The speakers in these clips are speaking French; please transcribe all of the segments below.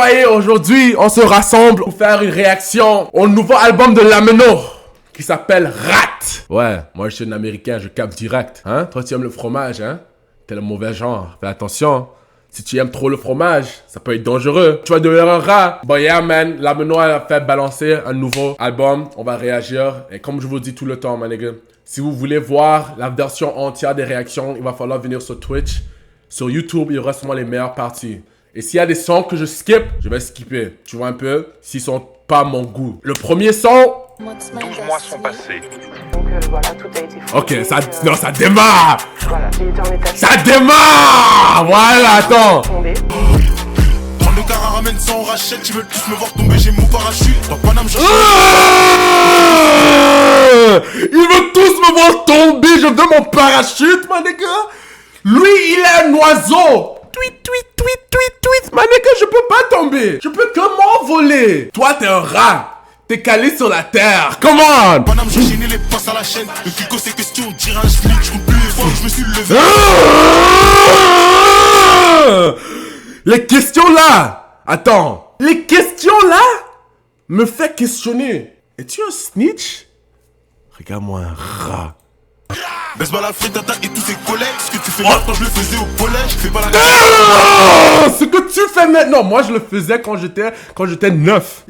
voyez, aujourd'hui, on se rassemble pour faire une réaction au nouveau album de Lameno qui s'appelle Rat. Ouais, moi je suis un Américain, je capte direct. Hein? Toi tu aimes le fromage, hein? T'es le mauvais genre, fais attention. Si tu aimes trop le fromage, ça peut être dangereux. Tu vas devenir un rat. Bon, yeah, man. Lameno a fait balancer un nouveau album. On va réagir. Et comme je vous dis tout le temps, man, nigga, si vous voulez voir la version entière des réactions, il va falloir venir sur Twitch. Sur YouTube, il y aura seulement les meilleures parties. Et s'il y a des sons que je skip, je vais skipper. Tu vois un peu? S'ils sont pas mon goût. Le premier son... 12 mois sont passés. Donc voilà, tout a été foutu. Ok, ça démarre. Voilà, j'ai été en état. Ça démarre. Voilà, attends. Tombé. Prends le car à ramène ça on rachète. Ils veulent tous me voir tomber, j'ai mon parachute. Dans Paname, je... Ils veulent tous me voir tomber. Je veux mon parachute, ma nigga. Lui, il est un oiseau. Tweet, tweet, tweet, tweet, tweet. Ma nigga, je peux pas tomber. Je peux que m'envoler. Toi, t'es un rat. T'es calé sur la terre. Come on. Paname, j'ai gêné les passes à la chaîne. Le Kiko, c'est question, on dirait un schlick. Je compte plus les fois que je me suis levé. Les questions là. Attends. Les questions là me fait questionner. Es-tu un snitch? Regarde-moi un rat. Baisse pas la frittata et tous ses collègues. Ce que tu fais maintenant, je le faisais au collège. Fais pas la... Ce que tu fais maintenant, moi je le faisais quand j'étais neuf.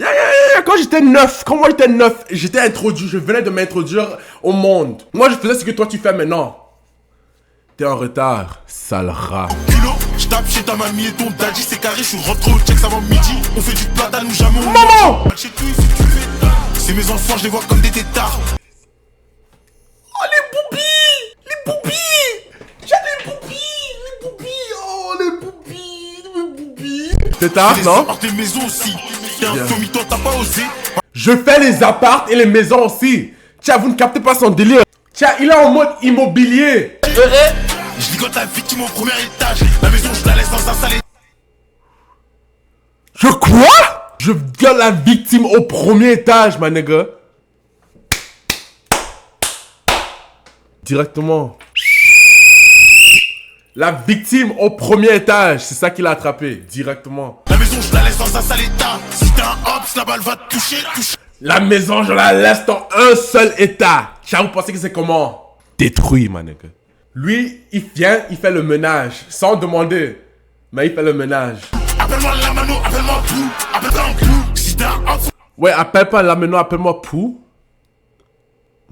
Quand j'étais neuf, quand moi j'étais neuf, j'étais introduit, je venais de m'introduire au monde. Moi je faisais ce que toi tu fais maintenant. T'es en retard, sale rat. Kilo, je tape chez ta mamie et ton daddy, c'est carré, je suis rentré au check avant midi. On fait du platane ou jamais on... Maman! Chez toi, si tu fais tard. C'est mes enfants, je les vois comme des tétards. Oh les boubies! Les boubies! J'ai les boubies! Les boubies! Oh les boubies! Les boubies! C'est tard, non? Des maisons aussi. T'es un comito, t'as pas osé. Je fais les apparts et les maisons aussi. Tiens, vous ne captez pas son délire. Tiens, il est en mode immobilier. Je ligote la victime au premier étage. La maison, je la laisse dans un sale état. Je quoi? Je viole la victime au premier étage, ma nigga. Directement. La victime au premier étage, c'est ça qu'il a attrapé, directement. La maison, je la laisse dans un sale état. Si t'es un hops, la balle va te toucher. La maison, je la laisse dans un seul état. Tiens, vous pensez que c'est comment? Détruit, ma nigga. Lui, il vient, il fait le ménage, sans demander. Mais il fait le ménage. Appelle-moi Lameno, appelle-moi Pou. Appelle-moi un Pou. Si t'es un hops. Ouais, appelle pas Lameno, appelle-moi Pou.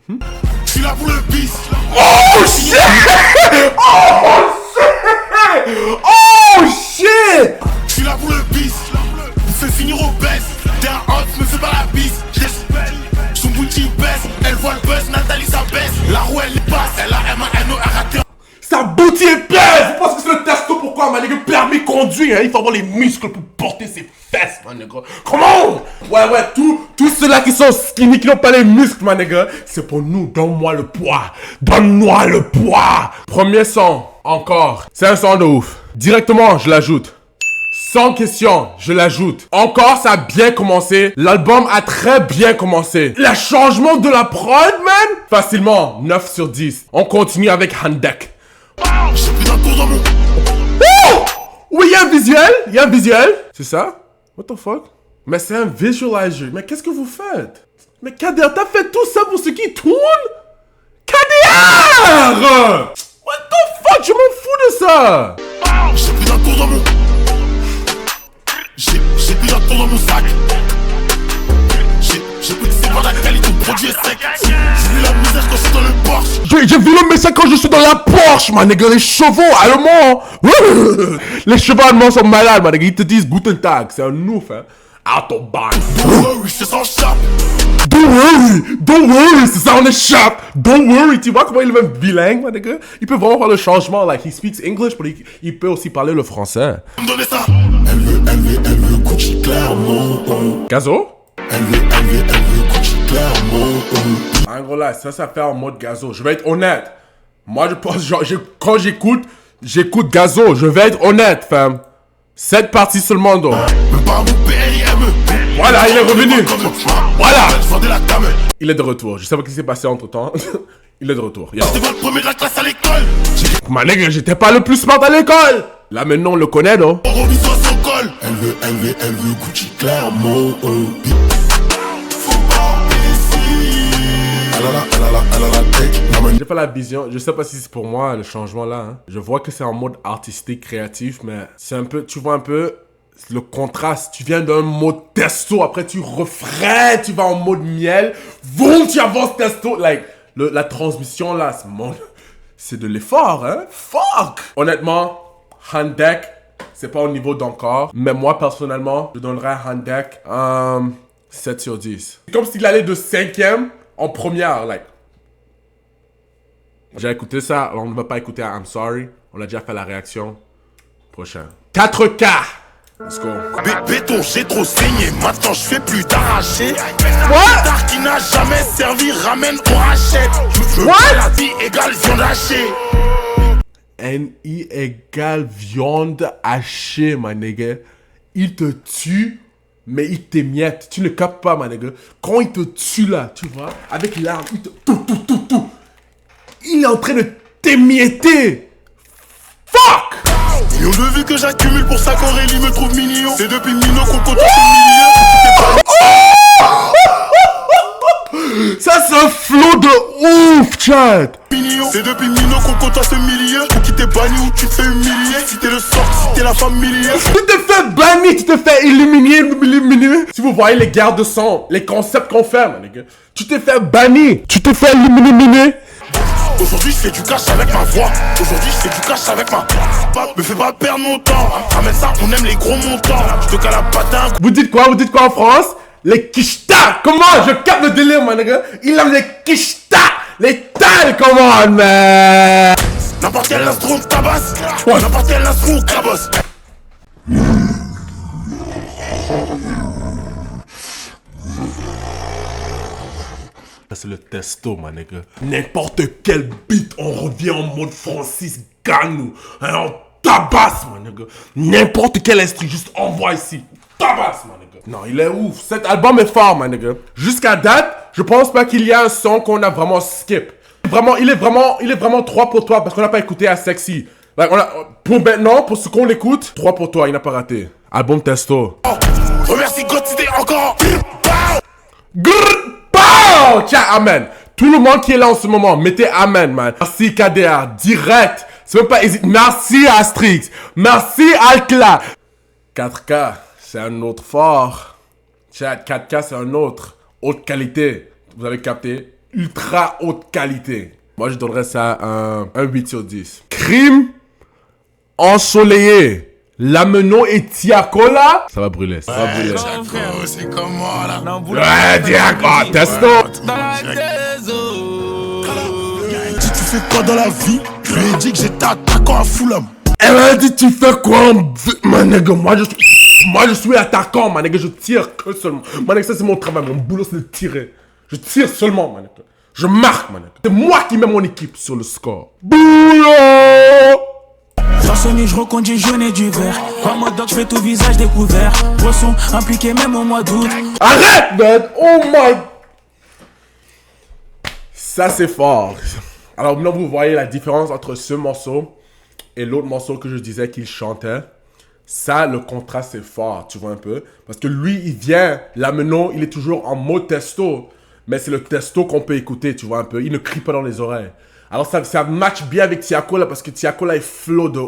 Je suis là pour le bis. Oh shit! Oh shit! Oh shit! Je suis là pour le bis. Vous faites finir au baisse. T'es un hops, me fais pas la bise. Son boutique baisse. Elle voit le buzz, Nathalie ça baisse. La roue elle passe. Elle a M-A-N-O, elle raté. Sa boutique est belle! Vous pensez que c'est le testo? Pourquoi, ma nigga? Permis conduire, hein? Il faut avoir les muscles pour porter ses fesses, ma nigga. Comment? Ouais, tous ceux-là qui sont skinny, qui n'ont pas les muscles, ma nigga, c'est pour nous. Donne-moi le poids. Donne-moi le poids. Premier son, encore. C'est un son de ouf. Directement, je l'ajoute. Sans question, je l'ajoute. Encore, ça a bien commencé. L'album a très bien commencé. Le changement de la prod, man? Facilement, 9 sur 10. On continue avec Handek. J'ai pris un tour dans mon... Oh! Oui, il y a un visuel. Il y a un visuel. C'est ça? What the fuck? Mais c'est un visualizer. Mais qu'est-ce que vous faites? Mais Kader, t'as fait tout ça pour ceux qui tournent? Kader! What the fuck? Je m'en fous de ça. J'ai pris un tour dans mon... J'ai pris un tour dans mon sac. J'ai pris c'est pas la qualité, ton produit est sec. J'ai vu la misère quand je suis dans le Porsche. J'ai vu le message quand je suis dans la Porsche, man, nigga. Les chevaux allemands. Les chevaux allemands sont malades, man, nigga. Ils te disent Guten Tag. C'est un ouf, hein. Autobahn. Oh oui, c'est sans chape. Don't worry, c'est ça, on est sharp. Don't worry, tu vois comment il est même bilingue, man, nigga. Il peut vraiment faire le changement, like, he speaks English, mais il peut aussi parler le français. Me donner ça. Elle veut Gucci clairement. Gazo? Elle veut Gucci clairement. En gros, là, ça fait en mode Gazo. Je vais être honnête. Moi, je pense, genre, quand j'écoute Gazo. Je vais être honnête, fam. Cette partie seulement, donc. Même pas mon PRIME. Voilà, il est revenu. Voilà. Il est de retour. Je sais pas ce qui s'est passé entre temps. Il est de retour. C'était votre premier de la classe à l'école. Ma nègre, j'étais pas le plus smart à l'école. Là maintenant on le connaît, non? On revit sans son col. vol. Elle veut Gucci Clermont. Faut pas ici. Elle a la tech. J'ai pas la vision, je sais pas si c'est pour moi le changement là. Hein. Je vois que c'est en mode artistique, créatif, mais c'est un peu, tu vois un peu le contraste. Tu viens d'un mode testo, après tu refrais, tu vas en mode miel, boum, tu avances testo. Like, la transmission là, c'est de l'effort, hein. Fuck! Honnêtement, Handek, c'est pas au niveau d'encore, mais moi personnellement, je donnerais à Handek 7 sur 10. C'est comme s'il allait de 5e en première, like. J'ai écouté ça, alors on ne va pas écouter I'm Sorry. On a déjà fait la réaction. Prochain. 4K! Let's go. Béton, j'ai trop saigné, maintenant je fais plus d'arracher. What? Qui n'a jamais servi, ramène, on rachète. What? La vie égale viande hachée. NI égale viande hachée, my nigga. Il te tue, mais il t'émiette. Tu ne captes pas, my nigga. Quand il te tue là, tu vois, avec l'arme, il te... tout. Il est en train de t'émietter. Fuck! Millions de vues que j'accumule pour ça qu'Aurélie me trouve mignon. C'est depuis Mino qu'on côtoie ce milieu. Ça c'est un flow de ouf, chat. C'est depuis Mino qu'on côtoie ce milieu. Ou qui t'es banni ou tu te fais humilier. Si t'es le sort, si t'es la familier. Tu te fais bannir, tu te fais éliminer. Si vous voyez les guerres de sang, les concepts qu'on fait, man, nigga. Tu te fais bannir, tu te fais éliminer. Aujourd'hui je fais du cash avec ma voix. Aujourd'hui je fais du cash avec ma... Me fais pas perdre mon temps. Ramène ça, on aime les gros montants. Je te cale la patin. Vous dites quoi en France? Les quichtas. Comment? Je capte le délire, mon nigga. Il aime les quichtas. Les tales, comment, man? N'importe quel instru tabasse. N'importe quel instru cabosse. C'est le testo, man, nigga. N'importe quel beat, on revient en mode Francis Ganou. Hein, on tabasse, man, nigga. N'importe quel instru, juste envoie ici. Tabasse, man, nigga. Non, il est ouf. Cet album est fort, man, nigga. Jusqu'à date, je pense pas qu'il y a un son qu'on a vraiment skip. Vraiment, il est vraiment 3 pour toi parce qu'on n'a pas écouté à Sexy. Like, pour maintenant, pour ce qu'on l'écoute, 3 pour toi, il n'a pas raté. Album testo. Remercie God, c'était encore. Pow! Tiens, amen. Tout le monde qui est là en ce moment, mettez amen, man. Merci KDR, direct. C'est même pas hésite. Merci Astrix. Merci Altla. 4K, c'est un autre fort. Chat, 4K, c'est un autre. Haute qualité. Vous avez capté? Ultra haute qualité. Moi, je donnerais ça un 8 sur 10. Crime ensoleillé. Lameno et Tiakola. Ça va brûler, ça va brûler. C'est comme moi là. Ouais, Tiako, testo. Si tu fais quoi dans la vie, je lui ai dit que j'étais attaquant à Fulham. Elle m'a dit tu fais quoi, man nigga? Moi je suis attaquant, man nigga. Je tire que seulement. Man nigga, ça c'est mon travail, mon boulot c'est de tirer. Je tire seulement, man nigga. Je marque, man nigga. C'est moi qui mets mon équipe sur le score. Boulot! Dans ce nid, je reconduis jaune et du vert. En mode dog, je fais tout visage découvert. Gros son impliqué même au mois d'août. Arrête, man! Oh my... Ça, c'est fort. Alors, maintenant, vous voyez la différence entre ce morceau et l'autre morceau que je disais qu'il chantait. Ça, le contraste, c'est fort, tu vois un peu. Parce que lui, il vient, Lameno, il est toujours en mode testo. Mais c'est le testo qu'on peut écouter, tu vois un peu. Il ne crie pas dans les oreilles. Alors ça match bien avec Tiako là parce que Tiako là est flow de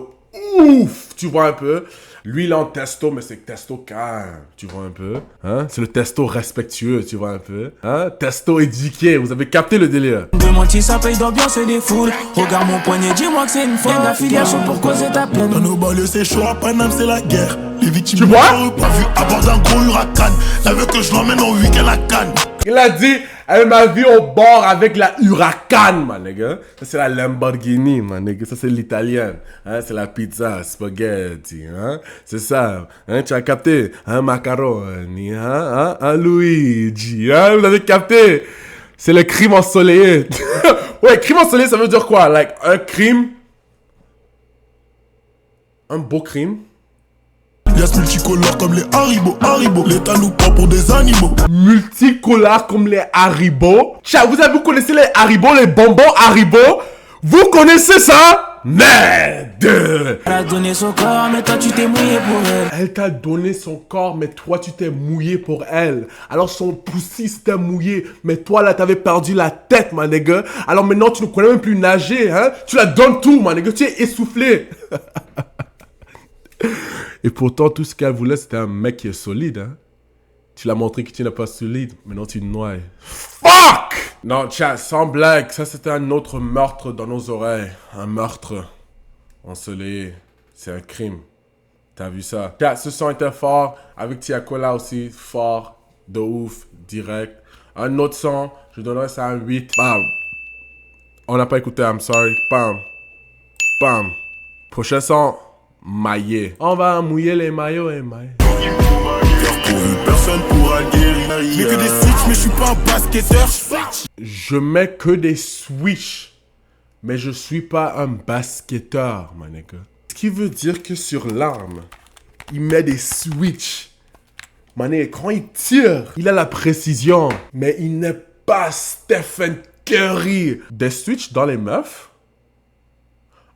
ouf, tu vois un peu. Lui il est en testo mais c'est testo calme, tu vois un peu. Hein? C'est le testo respectueux, tu vois un peu. Hein? Testo éduqué, vous avez capté le délire. De mentir ça paye d'ambiance et des foules. Regarde mon poignet, dis-moi que c'est une faute. L'affiliation pour causer ta peine. Dans nos banlieues c'est chaud, à Paname c'est la guerre. Les victimes tu vois? Pas vu à bord d'un gros huracan. Elle veut que je l'emmène en week-end à Cannes. Il a dit, elle m'a vu au bord avec la Huracan, man, nigga. Ça, c'est la Lamborghini, man, nigga. Ça, c'est l'italienne. Hein? C'est la pizza, spaghetti, hein? C'est ça. Hein? Tu as capté? Un macaroni, hein? Un Luigi, hein? Vous avez capté? C'est le crime ensoleillé. Ouais, crime ensoleillé, ça veut dire quoi? Like, un crime... Un beau crime. Y'a multicolores comme les Haribo. L'État nous prend pour des animaux. Multicolores comme les Haribo. Chat, vous connaissez les Haribo, les bonbons Haribo? Vous connaissez ça? Merde! Elle a donné son corps, mais toi tu t'es mouillé pour elle. Elle t'a donné son corps, mais toi tu t'es mouillé pour elle. Alors son poussi s'était mouillé, mais toi là t'avais perdu la tête, ma nigga. Alors maintenant tu ne connais même plus nager, hein? Tu la donnes tout, ma nigga, tu es essoufflé. Et pourtant tout ce qu'elle voulait c'était un mec qui est solide, hein? Tu l'as montré que tu n'es pas solide, maintenant tu noies. Fuck! Non, chat, sans blague, ça c'était un autre meurtre dans nos oreilles. Un meurtre ensoleillé. C'est un crime. T'as vu ça? Chat, ce son était fort. Avec Tiakola aussi, fort. De ouf, direct. Un autre son, je donnerais ça un 8. Bam! On n'a pas écouté, I'm sorry. Bam! Bam! Prochain son, maillé. On va mouiller les maillots et maillots. Personne pourra guérir. Mais que des switches, mais je suis pas un basketteur. Je mets que des switches, mais je suis pas un basketteur, my nigga. Ce qui veut dire que sur l'arme, il met des switches. Mané, quand il tire, il a la précision, mais il n'est pas Stephen Curry. Des switches dans les meufs?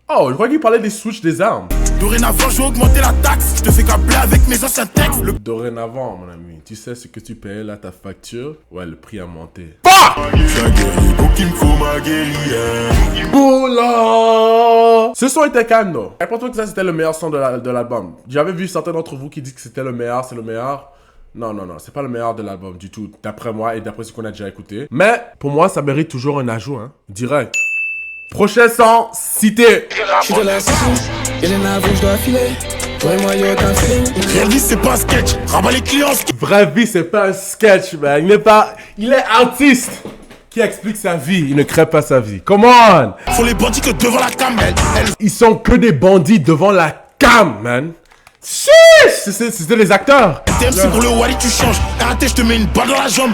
Oh, je crois qu'il parlait des switches des armes. Dorénavant, je vais augmenter la taxe. Je te fais câbler avec mes anciens textes. Dorénavant, mon ami, tu sais ce que tu payais là, ta facture? Ouais, le prix a monté. Je suis un guerrier, donc il me faut ma guerrière. Oula! Ce son était calme, non? Et pour toi que ça, c'était le meilleur son de l'album. J'avais vu certains d'entre vous qui disent que c'était le meilleur, c'est le meilleur. Non, non, non, c'est pas le meilleur de l'album du tout, d'après moi et d'après ce qu'on a déjà écouté. Mais, pour moi, ça mérite toujours un ajout, hein. Direct. Prochain son, cité. Je suis de la city, et les navires, je dois filer. Ouais, moi, y'a aucun feeling. Réalise, c'est pas un sketch. Rabat les clients. Vraie vie, c'est pas un sketch, man. Il est artiste qui explique sa vie. Il ne crée pas sa vie. Come on! Faut les bandits que devant la cam. Ils sont que des bandits devant la cam, man. Chiche! C'était les acteurs. TMC pour le Wally, tu changes. RAT, je te mets une balle dans la jambe.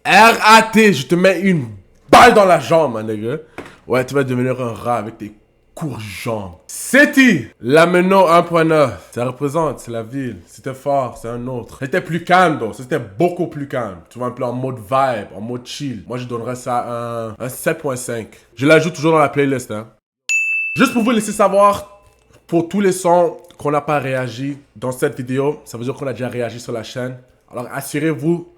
RAT, je te mets une balle dans la jambe, man, nigga. Ouais, tu vas devenir un rat avec tes courtes jambes. Seti, Lameno 1.9. Ça représente, c'est la ville. C'était fort, c'est un autre. C'était plus calme, donc. C'était beaucoup plus calme. Tu vois, un peu en mode vibe, en mode chill. Moi, je donnerais ça un 7.5. Je l'ajoute toujours dans la playlist, hein. Juste pour vous laisser savoir, pour tous les sons qu'on n'a pas réagi dans cette vidéo, ça veut dire qu'on a déjà réagi sur la chaîne. Alors, assurez-vous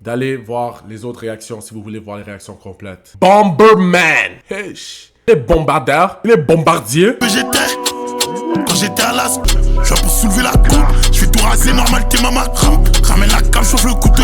d'aller voir les autres réactions si vous voulez voir les réactions complètes. Bomberman! Hey, il est bombardeur, il est bombardier. Quand j'étais à l'as, je viens pour soulever la coupe. Je fais tout raser, normal, t'es maman. Ramène la cam, chauffe le couteau.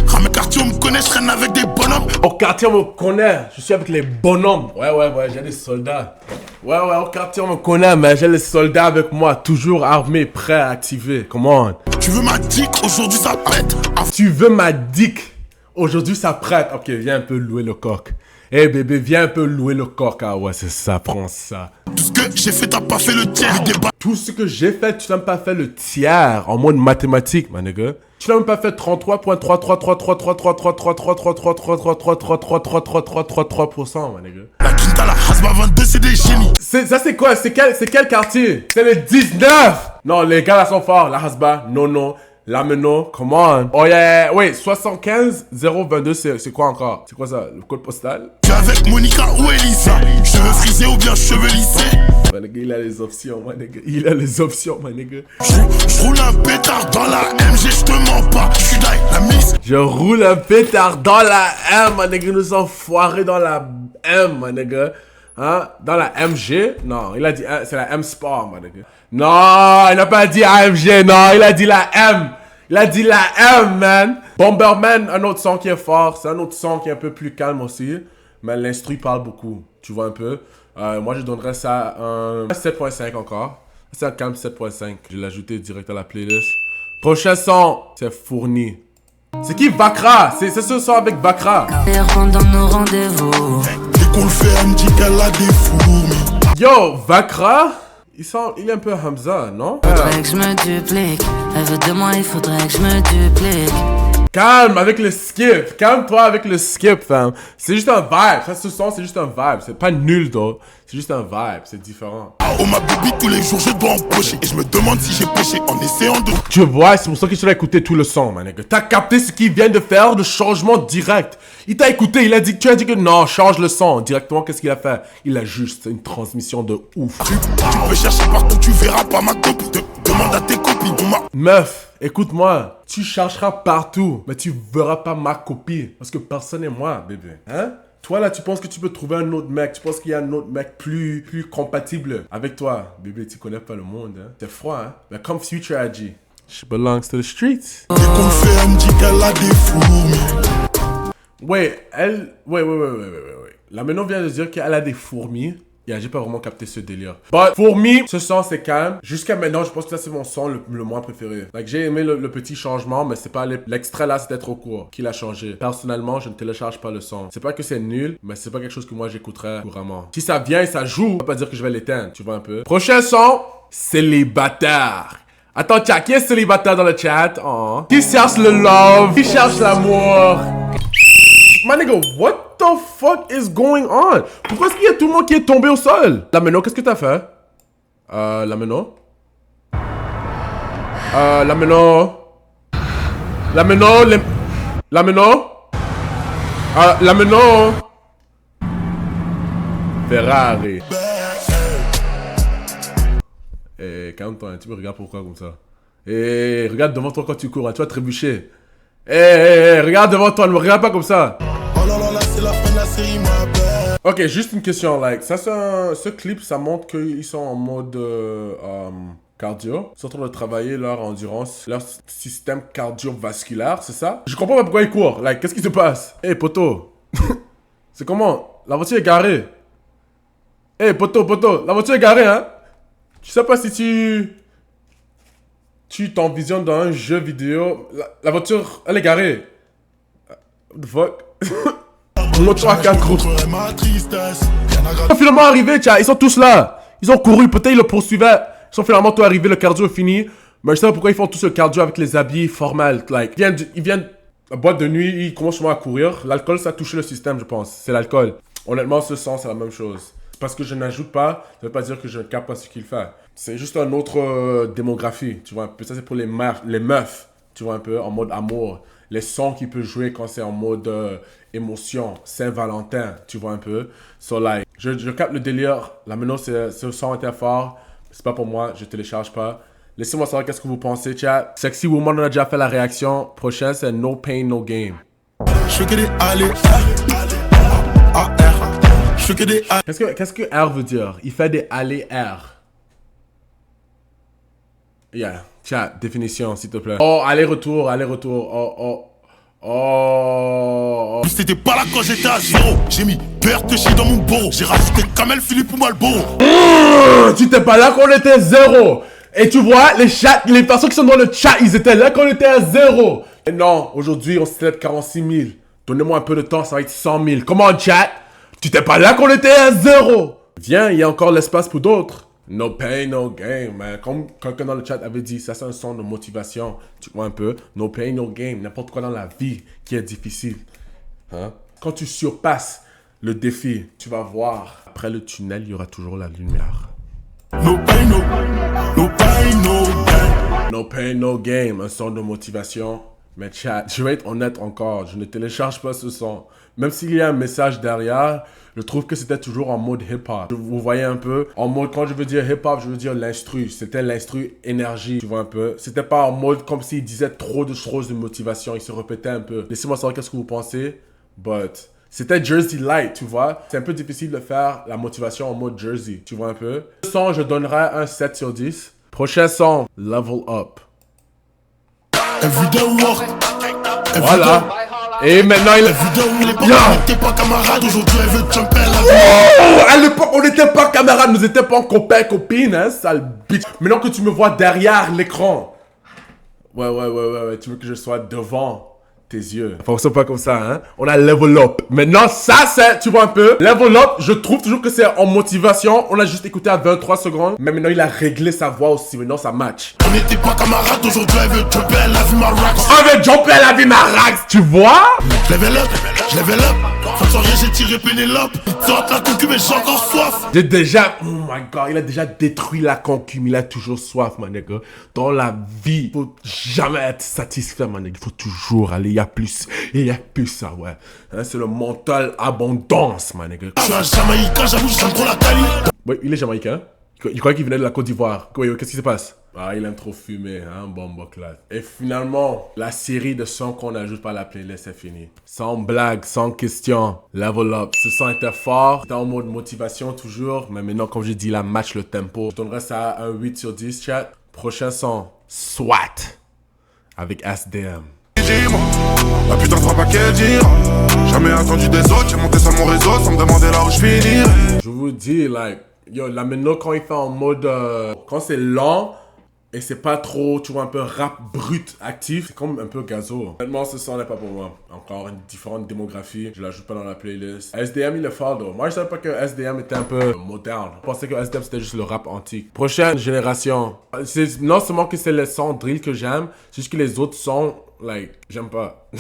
Ramène quartier, on me connaît, je traîne avec des bonhommes. Au quartier, on me connaît, je suis avec les bonhommes. Ouais, j'ai des soldats. Ouais, au quartier, on me connaît, mais j'ai les soldats avec moi, toujours armés, prêts à activer. Comment? Tu veux ma dick, aujourd'hui ça pète. Tu veux ma dick, aujourd'hui ça prête. Ok, viens un peu louer le coq. Eh hey, bébé, viens un peu louer le coq. Ah ouais, c'est ça, prends ça. Tout ce que j'ai fait, t'as pas fait le tiers. Tout ce que j'ai fait, tu n'as même pas fait le tiers en mode mathématique, ma nigga. Tu n'as même pas fait 33.3333333333333333333%, ma nigga. La quinta, la Hasba 22, c'est des génies. Ça c'est quoi? C'est quel quartier? C'est le 19. Non, les gars là sont forts. La Hasba, non. Lameno, come on. Oh yeah, oui, 75 022, c'est quoi encore? C'est quoi ça? Le code postal? Tu es avec Monica ou Elisa? Cheveux frisés ou bien cheveux lissés? My nigga, il a les options, my nigga. Il a les options, my nigga. Je roule un pétard dans la MG, je te mens pas. Je suis la miss. Je roule un pétard dans la M, my nigga. Nous sommes foirés dans la M, my nigga. Hein? Dans la MG? Non, il a dit, c'est la M Sport, my nigga. Non, il n'a pas dit AMG, non, il a dit la M. Il a dit la M, man. Bomberman, un autre son qui est fort. C'est un autre son qui est un peu plus calme aussi. Mais l'instru parle beaucoup. Tu vois un peu. Moi, je donnerais ça un 7.5 encore. C'est un calme 7.5. Je l'ai ajouté direct à la playlist. Prochain son, c'est Fourni. C'est qui Vakra? C'est ce son avec Vakra. Et rentre dans nos rendez-vous. Dès qu'on le fait, elle me dit qu'elle a des fourmis. Yo, Vakra? Il est un peu Hamza, non? Faudrait que je me duplique. Elle veut de moi, il faudrait que je me duplique. Calme avec le skip. Calme-toi avec le skip, fam. C'est juste un vibe. Ça, ce son, c'est juste un vibe. C'est pas nul, though. C'est juste un vibe. C'est différent. Oh ma baby, tous les jours je dois en pocher. Et je me demande si j'ai péché en essayant de... Tu vois, c'est pour ça que tu dois écouter tout le son, man. T'as capté ce qu'il vient de faire, le changement direct. Il t'a écouté, tu as dit que non, change le son. Directement, qu'est-ce qu'il a fait? Il a juste une transmission de ouf. Tu peux chercher partout, tu verras pas ma copie. Demande à tes copines. Meuf, écoute-moi. Tu chercheras partout, mais tu verras pas ma copie. Parce que personne n'est moi, bébé. Hein? Toi, là, tu penses que tu peux trouver un autre mec. Tu penses qu'il y a un autre mec plus compatible avec toi. Bébé, tu connais pas le monde, hein. C'est froid, hein. Mais comme Future a dit, she belongs to the streets. Dès qu'on fait, elle me dit qu'elle a des fourmis. Ouais. La Meno vient de dire qu'elle a des fourmis. Yeah, j'ai pas vraiment capté ce délire. But fourmis, ce son c'est calme. Jusqu'à maintenant, je pense que ça c'est mon son le moins préféré. Like, j'ai aimé le petit changement, mais c'est pas l'extrait là, c'était trop court. Qu'il a changé. Personnellement, je ne télécharge pas le son. C'est pas que c'est nul, mais c'est pas quelque chose que moi j'écouterais couramment. Si ça vient et ça joue, ça veut pas dire que je vais l'éteindre. Tu vois un peu. Prochain son, célibataire. Attends, chat, qui est célibataire dans le chat? Oh. Qui cherche le love? Qui cherche l'amour? My nigga, what the fuck is going on? Pourquoi est-ce qu'il y a tout le monde qui est tombé au sol? La Meno, qu'est-ce que t'as fait? La Meno? La Meno? La Meno? La Meno? La Meno? Ferrari. Eh, calme-toi, tu me regardes pourquoi comme ça? Eh, regarde devant toi quand tu cours, hein, tu vas trébucher. Eh, regarde devant toi, ne me regarde pas comme ça. Oh là là, là c'est la fin de la série, ma belle. Ok, juste une question, like, ça ce clip, ça montre qu'ils sont en mode cardio. Ils sont en train de travailler leur endurance, leur système cardiovasculaire, c'est ça? Je comprends pas pourquoi ils courent, like, qu'est-ce qui se passe? Eh, poto, c'est comment? La voiture est garée. Eh, poto, la voiture est garée, hein? Je sais pas si tu t'envisionnes dans un jeu vidéo, la voiture, elle est garée. What the fuck? Moto à 4 roues. Ils sont finalement arrivés, ils sont tous là. Ils ont couru, peut-être ils le poursuivaient. Ils sont finalement tous arrivés, le cardio est fini. Mais je sais pas pourquoi ils font tout ce cardio avec les habits formels. Like, ils viennent de la boîte de nuit, ils commencent à courir. L'alcool, ça a touché le système, je pense. C'est l'alcool. Honnêtement, ce sens, c'est la même chose. Parce que je n'ajoute pas, ça veut pas dire que je ne capte pas ce qu'il fait. C'est juste une autre démographie, tu vois un peu. Ça, c'est pour les meufs, tu vois un peu, en mode amour. Les sons qu'il peut jouer quand c'est en mode émotion, Saint-Valentin, tu vois un peu. So, like, je capte le délire. Là, maintenant, ce son était fort. C'est pas pour moi, je télécharge pas. Laissez-moi savoir qu'est-ce que vous pensez, chat. Sexy Woman, on a déjà fait la réaction. Prochain, c'est No Pain, No Game. Je fais que des allées, je fais que des allées. Qu'est-ce que R veut dire? Il fait des allées R. Yeah, chat, définition, s'il te plaît. Oh, aller-retour. Oh. C'était pas là quand j'étais à zéro. J'ai mis Berthe dans mon bourreau. J'ai rajouté Kamel Philippe ou Malboro. Tu étais pas là quand on était zéro. Et tu vois, les personnes qui sont dans le chat, ils étaient là quand on était à zéro. Et non, aujourd'hui, on s'est 46 000. Donnez-moi un peu de temps, ça va être 100 000. Comment, chat? Tu t'es pas là quand on était à zéro. Viens, il y a encore l'espace pour d'autres. No pain, no gain, man. Comme quelqu'un dans le chat avait dit, ça c'est un son de motivation. Tu vois un peu? No pain, no gain. N'importe quoi dans la vie qui est difficile. Hein? Quand tu surpasses le défi, tu vas voir. Après le tunnel, il y aura toujours la lumière. No pain, no gain. No pain, no game. Un son de motivation. Mais chat, je vais être honnête encore. Je ne télécharge pas ce son. Même s'il y a un message derrière, je trouve que c'était toujours en mode hip-hop. Vous voyez un peu, en mode, quand je veux dire hip-hop, je veux dire l'instru. C'était l'instru énergie, tu vois un peu. C'était pas en mode comme s'il disait trop de choses de motivation. Il se répétait un peu. Laissez-moi savoir qu'est-ce que vous pensez. But c'était Jersey Light, tu vois. C'est un peu difficile de faire la motivation en mode Jersey, tu vois un peu. Le son, je donnerais un 7 sur 10. Prochain son, Level Up. Voilà. Et maintenant il... pas camarade, aujourd'hui elle veut jumper à l'époque, on n'était pas camarades, nous n'étions pas en copains, copines, hein, sale bitch. Maintenant que tu me vois derrière l'écran. Ouais, tu veux que je sois devant. tes yeux. Ça fonctionne pas comme ça, hein. On a level up. Maintenant, ça, c'est, tu vois un peu, level up, je trouve toujours que c'est en motivation. On a juste écouté à 23 secondes. Mais maintenant, il a réglé sa voix aussi. Maintenant, ça match. On n'était pas camarades, aujourd'hui elle veut jumper, elle a vu ma rax. On veut jumper, elle a vu ma rax. Tu vois? Level up, level up. Faut rien, j'ai tiré Pénélope. Sorte la concu, mais j'ai encore soif. J'ai déjà, oh my god, il a déjà détruit la concu, mais il a toujours soif, mon nigga. Dans la vie, faut jamais être satisfait, mon nigga. Il faut toujours aller, il y a plus, et il y a plus, ça, ouais. Hein, c'est le mental abondance, mon nigga. Je suis un Jamaïcain, j'avoue, j'aime trop la Cali. Ouais, il est jamaïcain. Il croyait qu'il venait de la Côte d'Ivoire. Qu'est-ce qui se passe? Ah, il aime trop fumer, hein, bon là. Et finalement, la série de sons qu'on ajoute par la playlist est finie. Sans blague, sans question, level up. Ce son était fort, c'était en mode motivation toujours. Mais maintenant, comme je dis, la match le tempo. Je donnerais ça un 8 sur 10, chat. Prochain son, SWAT, avec SDM. La putain fera pas qu'elle dire. Jamais attendu des autres, j'ai monté sur mon réseau sans me demander là où je finirai. Je vous dis, like, yo, la maintenant quand il fait en mode, quand c'est lent, et c'est pas trop, tu vois, un peu rap brut actif, c'est comme un peu gazo. Honnêtement, ce son n'est pas pour moi. Encore une différente démographie, je l'ajoute pas dans la playlist. SDM, il est fort, though. Moi, je savais pas que SDM était un peu moderne. Je pensais que SDM, c'était juste le rap antique. Prochaine génération. C'est non seulement que c'est les sons drill que j'aime, c'est juste que les autres sons, like, j'aime pas.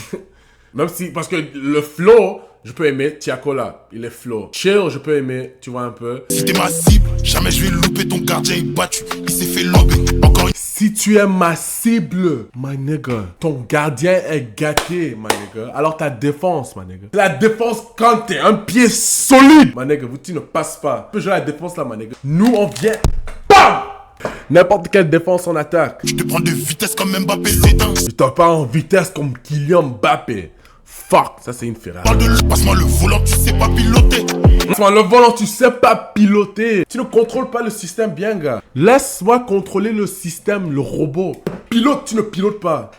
Même si, parce que le flow, je peux aimer Tiakola, il est flow. Chill, je peux aimer, tu vois un peu. Si t'es ma cible, jamais je vais louper ton gardien, il battu, il s'est fait lober. Encore une... Si tu es ma cible, my nigga, ton gardien est gâté, my nigga. Alors ta défense, my nigga. La défense quand t'es un pied solide, my nigga, tu ne passes pas. Tu peux jouer la défense là, my nigga. Nous, on vient, BAM! N'importe quelle défense on attaque. Je te prends de vitesse comme Mbappé, c'est dingue. Je t'en pas en vitesse comme Kylian Mbappé. Fuck, ça c'est une Ferrari. Parle de lui, passe-moi le volant, tu sais pas piloter. Passe-moi le volant, tu sais pas piloter. Tu ne contrôles pas le système bien, gars. Laisse-moi contrôler le système, le robot. Pilote, tu ne pilotes pas.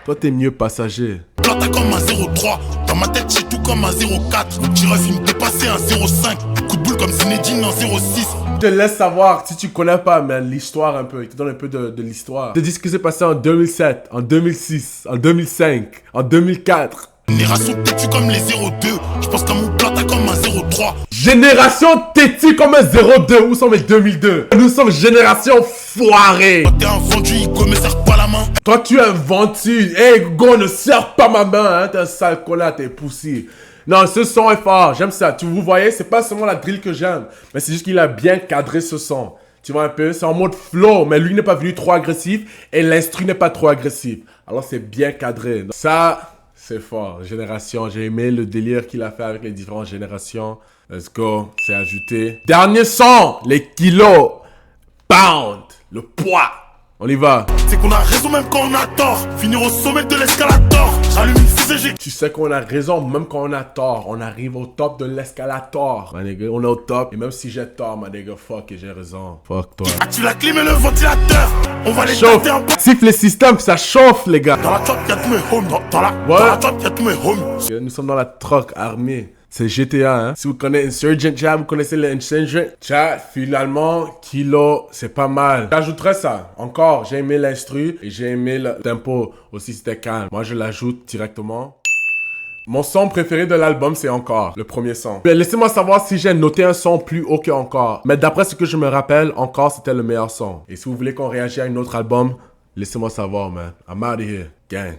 Toi, t'es mieux passager. Toi, t'as comme un 0,3. Dans ma tête, j'ai tout comme un 0,4. Mon petit ref, il me dépassait un 0,5. Coup de boule comme Zinedine en 0,6. Je te laisse savoir, si tu connais pas, mais l'histoire un peu. Il te donne un peu de l'histoire. Il te dit ce qui s'est passé en 2007, en 2006, en 2005, en 2004. Génération têtue comme les 0,2. Je pense qu'à mon plat, t'as comme un 0,3. Génération têtue comme un 0,2. Où sont mes 2002? Nous sommes génération foirée. Toi, t'es un vendu, Igo, me serre pas la main. Toi, tu es un ventu. Hey, go, ne serre pas ma main, hein. T'es un sale connard, t'es poussé. Non, ce son est fort. J'aime ça. Vous voyez, c'est pas seulement la drill que j'aime. Mais c'est juste qu'il a bien cadré ce son. Tu vois un peu? C'est en mode flow. Mais lui n'est pas venu trop agressif. Et l'instru n'est pas trop agressif. Alors, c'est bien cadré. Ça... c'est fort, génération. J'ai aimé le délire qu'il a fait avec les différentes générations. Let's go, c'est ajouté. Dernier son, les kilos. Pound, le poids. On y va. C'est qu'on a raison même quand on a tort. Finir au sommet de l'escalator. J'allume une fusée, j'ai... Tu sais qu'on a raison même quand on a tort. On arrive au top de l'escalator. Ma nigga, on est au top. Et même si j'ai tort, ma nigga, fuck et j'ai raison. Fuck toi. Active la clim et le ventilateur. On va les Chauffe. tâter un peu. Siffle les systèmes, ça chauffe les gars. Dans la trap, y'a tous mes homies. Dans la trap, y'a tous mes homies. Nous sommes dans la troc armée. C'est GTA, hein. Si vous connaissez Insurgent Chat, vous connaissez l'Insurgent Chat. Finalement, Kilo, c'est pas mal. J'ajouterais ça. Encore, j'ai aimé l'instru et j'ai aimé le tempo aussi, c'était calme. Moi, je l'ajoute directement. Mon son préféré de l'album, c'est Encore, le premier son. Mais laissez-moi savoir si j'ai noté un son plus haut que Encore. Mais d'après ce que je me rappelle, Encore, c'était le meilleur son. Et si vous voulez qu'on réagisse à un autre album, laissez-moi savoir, man. I'm out of here. Gang.